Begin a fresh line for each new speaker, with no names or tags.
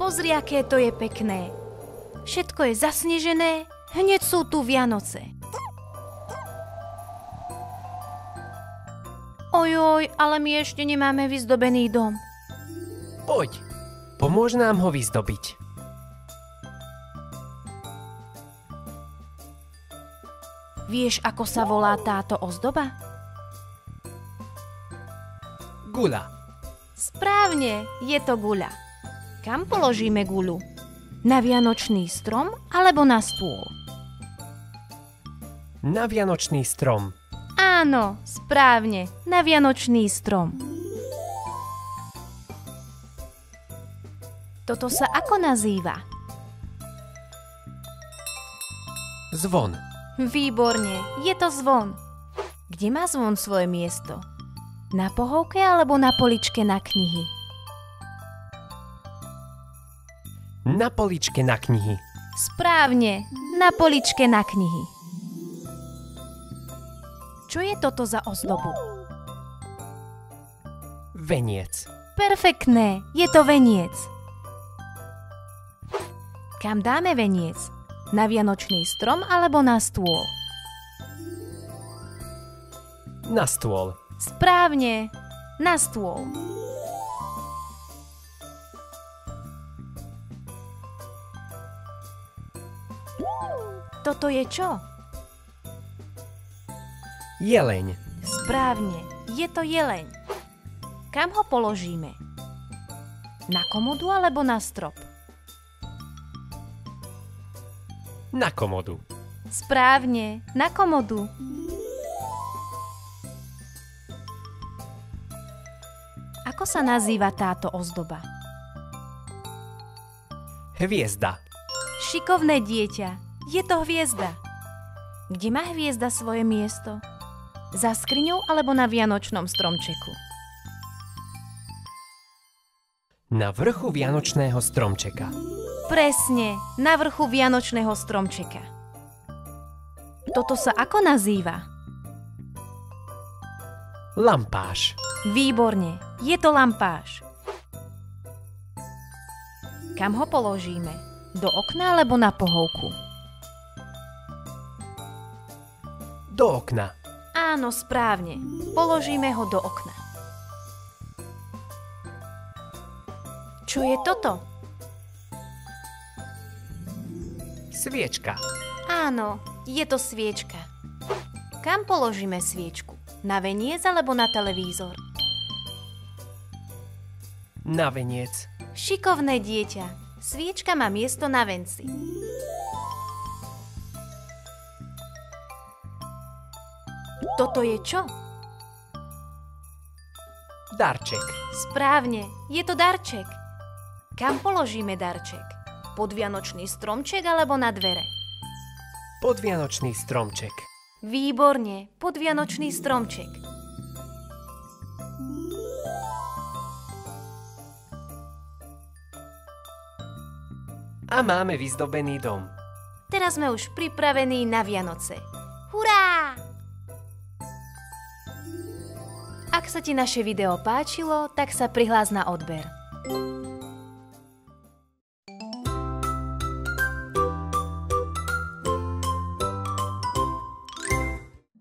Pozri, aké to je pekné. Všetko je zasnežené, hneď sú tu Vianoce. Ojoj, ale my ešte nemáme vyzdobený dom.
Poď, pomôž nám ho vyzdobiť.
Vieš, ako sa volá táto ozdoba?
Guľa.
Správne, je to guľa. Kam položíme guľu? Na vianočný strom alebo na stôl?
Na vianočný strom.
Áno, správne, na vianočný strom. Toto sa ako nazýva?
Zvon.
Výborne, je to zvon. Kde má zvon svoje miesto? Na pohovke alebo na poličke na knihy?
Na poličke na knihy.
Správne, na poličke na knihy. Čo je toto za ozdobu?
Veniec.
Perfektné, je to veniec. Kam dáme veniec? Na vianočný strom alebo na stôl?
Na stôl.
Správne, na stôl. Toto je čo?
Jeleň.
Správne, je to jeleň. Kam ho položíme? Na komodu alebo na strop?
Na komodu.
Správne, na komodu. Ako sa nazýva táto ozdoba?
Hviezda.
Šikovné dieťa, je to hviezda. Kde má hviezda svoje miesto? Za skriňou alebo na vianočnom stromčeku?
Na vrchu vianočného stromčeka.
Presne, na vrchu vianočného stromčeka. Toto sa ako nazýva?
Lampáš.
Výborne, je to lampáš. Kam ho položíme? Do okna alebo na pohovku?
Do okna.
Áno, správne. Položíme ho do okna. Čo je toto?
Sviečka.
Áno, je to sviečka. Kam položíme sviečku? Na veniec alebo na televízor?
Na veniec.
Šikovné dieťa. Sviečka má miesto na venci. Toto je čo?
Darček.
Správne, je to darček. Kam položíme darček? Pod vianočný stromček alebo na dvere?
Pod vianočný stromček.
Výborne, pod vianočný stromček.
A máme vyzdobený dom.
Teraz sme už pripravení na Vianoce. Hurá! Ak sa ti naše video páčilo, tak sa prihlás na odber.